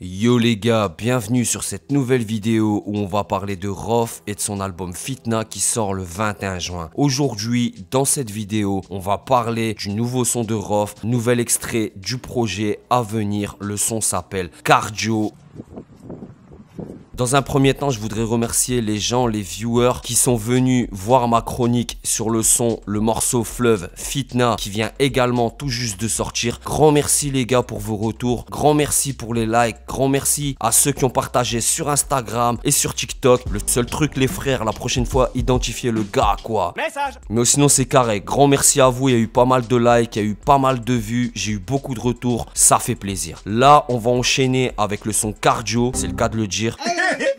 Yo les gars, bienvenue sur cette nouvelle vidéo où on va parler de Rof et de son album Fitna qui sort le 21 juin. Aujourd'hui, dans cette vidéo, on va parler du nouveau son de Rof, nouvel extrait du projet à venir. Le son s'appelle Cardio. Dans un premier temps, je voudrais remercier les gens, les viewers qui sont venus voir ma chronique sur le son, le morceau Fleuve Fitna qui vient également tout juste de sortir. Grand merci les gars pour vos retours, grand merci pour les likes, grand merci à ceux qui ont partagé sur Instagram et sur TikTok. Le seul truc les frères, la prochaine fois, identifiez le gars quoi. Message. Mais sinon c'est carré, grand merci à vous, il y a eu pas mal de likes, il y a eu pas mal de vues, j'ai eu beaucoup de retours, ça fait plaisir. Là, on va enchaîner avec le son Cardio, c'est le cas de le dire.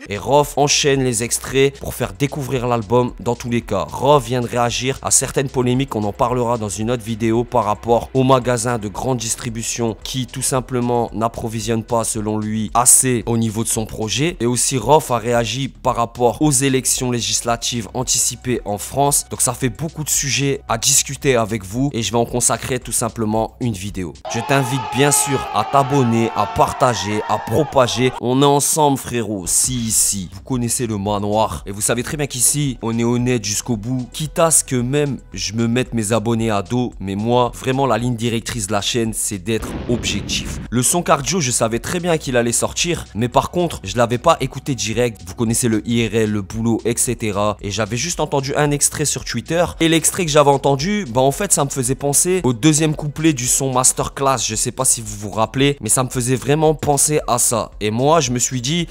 Et Rof enchaîne les extraits pour faire découvrir l'album dans tous les cas. Rof vient de réagir à certaines polémiques, on en parlera dans une autre vidéo par rapport aux magasins de grande distribution qui tout simplement n'approvisionnent pas selon lui assez au niveau de son projet. Et aussi Rof a réagi par rapport aux élections législatives anticipées en France. Donc ça fait beaucoup de sujets à discuter avec vous et je vais en consacrer tout simplement une vidéo. Je t'invite bien sûr à t'abonner, à partager, à propager. On est ensemble frérot. Ici, vous connaissez le manoir et vous savez très bien qu'ici on est honnête jusqu'au bout, quitte à ce que même je me mette mes abonnés à dos, mais moi vraiment la ligne directrice de la chaîne c'est d'être objectif. Le son Cardio, je savais très bien qu'il allait sortir, mais par contre je l'avais pas écouté direct. Vous connaissez le IRL, le boulot, etc. et j'avais juste entendu un extrait sur Twitter et l'extrait que j'avais entendu, bah en fait ça me faisait penser au deuxième couplet du son Masterclass. Je sais pas si vous vous rappelez, mais ça me faisait vraiment penser à ça et moi je me suis dit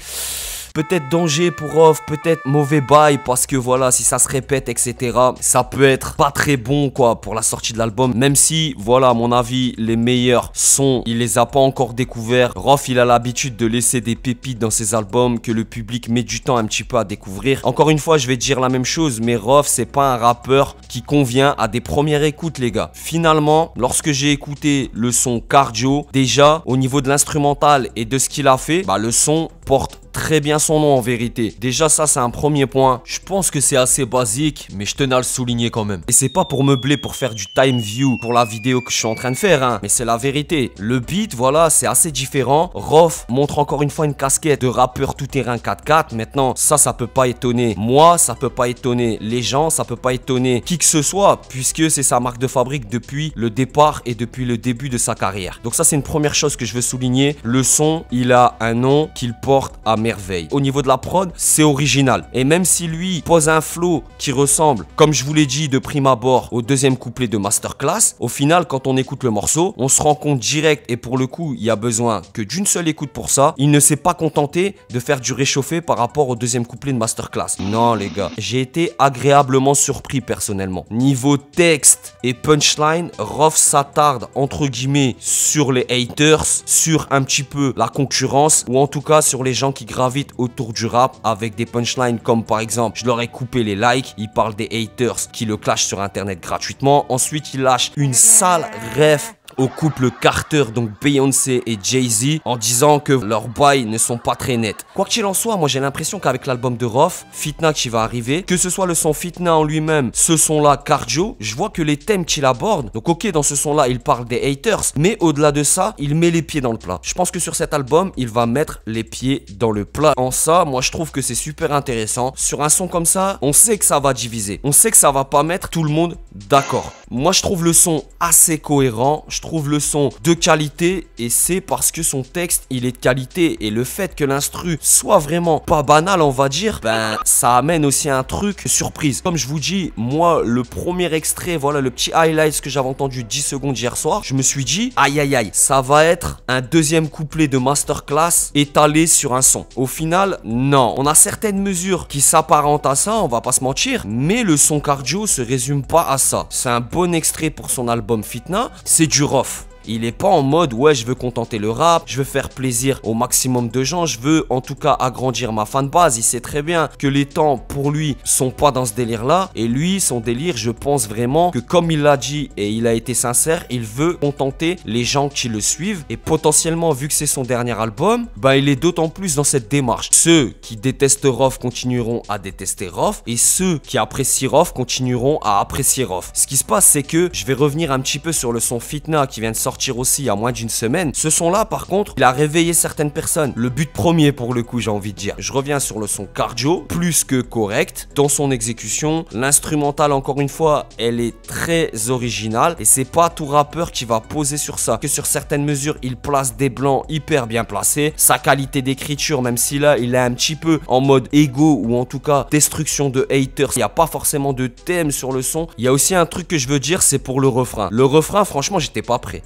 peut-être danger pour Rof, peut-être mauvais bail parce que voilà, si ça se répète, etc. ça peut être pas très bon quoi pour la sortie de l'album. Même si, voilà, à mon avis, les meilleurs sons, il les a pas encore découverts. Rof, il a l'habitude de laisser des pépites dans ses albums que le public met du temps un petit peu à découvrir. Encore une fois, je vais dire la même chose, mais Rof, c'est pas un rappeur qui convient à des premières écoutes, les gars. Finalement, lorsque j'ai écouté le son Cardio, déjà, au niveau de l'instrumental et de ce qu'il a fait, bah le son porte très bien son nom en vérité. Déjà ça c'est un premier point. Je pense que c'est assez basique mais je tenais à le souligner quand même. Et c'est pas pour meubler, pour faire du time view pour la vidéo que je suis en train de faire hein. Mais c'est la vérité. Le beat voilà c'est assez différent. Rof montre encore une fois une casquette de rappeur tout terrain 4x4. Maintenant ça peut pas étonner moi, ça peut pas étonner les gens, ça peut pas étonner qui que ce soit puisque c'est sa marque de fabrique depuis le départ et depuis le début de sa carrière. Donc ça c'est une première chose que je veux souligner. Le son il a un nom qu'il porte à merveille. Au niveau de la prod, c'est original. Et même si lui pose un flow qui ressemble, comme je vous l'ai dit de prime abord, au deuxième couplet de Masterclass, au final, quand on écoute le morceau, on se rend compte direct, et pour le coup, il y a besoin que d'une seule écoute pour ça. Il ne s'est pas contenté de faire du réchauffé par rapport au deuxième couplet de Masterclass. Non, les gars, j'ai été agréablement surpris personnellement. Niveau texte et punchline, Rof s'attarde entre guillemets sur les haters, sur un petit peu la concurrence, ou en tout cas sur les gens qui gravitent autour du rap avec des punchlines comme par exemple je leur ai coupé les likes. Il parle des haters qui le clashent sur internet gratuitement. Ensuite il lâche une sale ref au couple Carter, donc Beyoncé et Jay-Z, en disant que leurs bails ne sont pas très nets. Quoi qu'il en soit, moi j'ai l'impression qu'avec l'album de Rof, Fitna qui va arriver, que ce soit le son Fitna en lui-même, ce son-là Cardio, je vois que les thèmes qu'il aborde, donc ok dans ce son-là il parle des haters, mais au-delà de ça, il met les pieds dans le plat. Je pense que sur cet album, il va mettre les pieds dans le plat. En ça, moi je trouve que c'est super intéressant. Sur un son comme ça, on sait que ça va diviser. On sait que ça va pas mettre tout le monde d'accord. Moi je trouve le son assez cohérent, je trouve le son de qualité et c'est parce que son texte il est de qualité et le fait que l'instru soit vraiment pas banal on va dire, ben ça amène aussi un truc surprise. Comme je vous dis, moi le premier extrait, voilà le petit highlight que j'avais entendu 10 secondes hier soir, je me suis dit aïe aïe aïe, ça va être un deuxième couplet de Masterclass étalé sur un son. Au final non, on a certaines mesures qui s'apparentent à ça, on va pas se mentir, mais le son Cardio se résume pas à ça. C'est un bon extrait pour son album Fitna, c'est du Rof. Il est pas en mode ouais je veux contenter le rap, je veux faire plaisir au maximum de gens, je veux en tout cas agrandir ma fanbase. Il sait très bien que les temps pour lui sont pas dans ce délire là et lui son délire je pense vraiment que comme il l'a dit et il a été sincère, il veut contenter les gens qui le suivent et potentiellement vu que c'est son dernier album, bah il est d'autant plus dans cette démarche. Ceux qui détestent Rof continueront à détester Rof et ceux qui apprécient Rof continueront à apprécier Rof. Ce qui se passe c'est que je vais revenir un petit peu sur le son Fitna qui vient de sortir sortir aussi il y a moins d'une semaine. Ce son-là, par contre, il a réveillé certaines personnes. Le but premier pour le coup, j'ai envie de dire. Je reviens sur le son Cardio, plus que correct dans son exécution. L'instrumental, encore une fois, elle est très originale et c'est pas tout rappeur qui va poser sur ça. Que sur certaines mesures, il place des blancs hyper bien placés. Sa qualité d'écriture, même si là, il est un petit peu en mode ego ou en tout cas destruction de haters. Il n'y a pas forcément de thème sur le son. Il y a aussi un truc que je veux dire, c'est pour le refrain. Le refrain, franchement, j'étais pas prêt.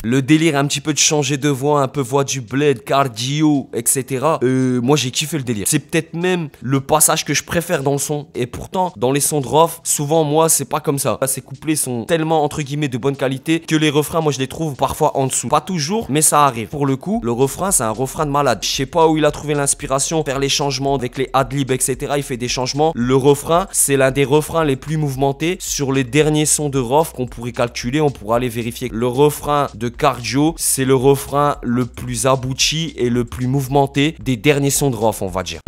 Le délire un petit peu de changer de voix, un peu voix du bled, cardio, etc. Moi j'ai kiffé le délire. C'est peut-être même le passage que je préfère dans le son. Et pourtant, dans les sons de Rof, souvent moi c'est pas comme ça. Ces couplets sont tellement entre guillemets de bonne qualité que les refrains, moi je les trouve parfois en dessous. Pas toujours, mais ça arrive. Pour le coup, le refrain c'est un refrain de malade. Je sais pas où il a trouvé l'inspiration, faire les changements avec les adlibs, etc. Il fait des changements. Le refrain, c'est l'un des refrains les plus mouvementés sur les derniers sons de Rof qu'on pourrait calculer, on pourra aller vérifier. Le refrain de Cardio, c'est le refrain le plus abouti et le plus mouvementé des derniers sons de Rof, on va dire.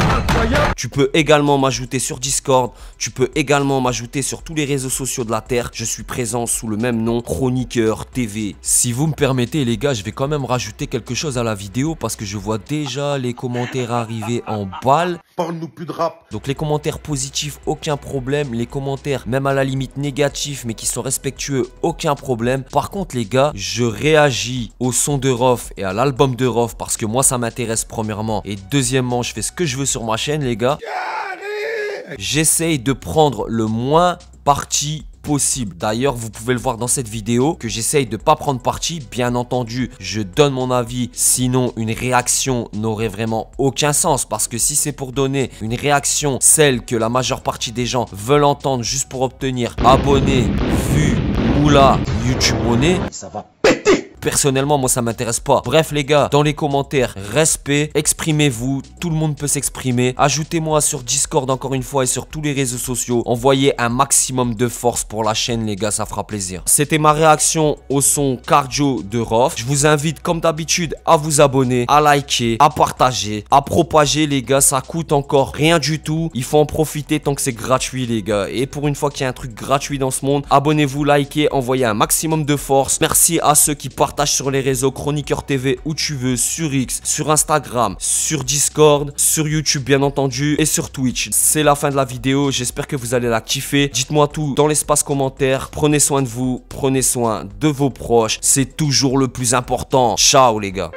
Tu peux également m'ajouter sur Discord, tu peux également m'ajouter sur tous les réseaux sociaux de la Terre. Je suis présent sous le même nom, Chroniqueur TV. Si vous me permettez les gars, je vais quand même rajouter quelque chose à la vidéo parce que je vois déjà les commentaires arriver en balle. Parle-nous plus de rap. Donc les commentaires positifs, aucun problème. Les commentaires, même à la limite négatifs, mais qui sont respectueux, aucun problème. Par contre les gars, je réagis au son de Rof et à l'album de Rof parce que moi ça m'intéresse premièrement. Et deuxièmement, je fais ce que je veux sur ma chaîne les gars. J'essaye de prendre le moins parti possible. D'ailleurs, vous pouvez le voir dans cette vidéo que j'essaye de pas prendre parti. Bien entendu, je donne mon avis. Sinon, une réaction n'aurait vraiment aucun sens. Parce que si c'est pour donner une réaction, celle que la majeure partie des gens veulent entendre juste pour obtenir abonnés, vues, moula, YouTube monnaie, Ça va péter. personnellement, moi ça m'intéresse pas. Bref les gars, dans les commentaires, respect, exprimez-vous, tout le monde peut s'exprimer. Ajoutez-moi sur Discord encore une fois et sur tous les réseaux sociaux. Envoyez un maximum de force pour la chaîne les gars, ça fera plaisir. C'était ma réaction au son Cardio de Rof. Je vous invite comme d'habitude à vous abonner, à liker, à partager, à propager les gars. Ça coûte encore rien du tout. Il faut en profiter tant que c'est gratuit les gars. Et pour une fois qu'il y a un truc gratuit dans ce monde, abonnez-vous, likez, envoyez un maximum de force. Merci à ceux qui partagent sur les réseaux Chroniqueur TV où tu veux, sur X, sur Instagram, sur Discord, sur YouTube bien entendu et sur Twitch. C'est la fin de la vidéo, j'espère que vous allez la kiffer. Dites-moi tout dans l'espace commentaire. Prenez soin de vous, prenez soin de vos proches. C'est toujours le plus important. Ciao les gars.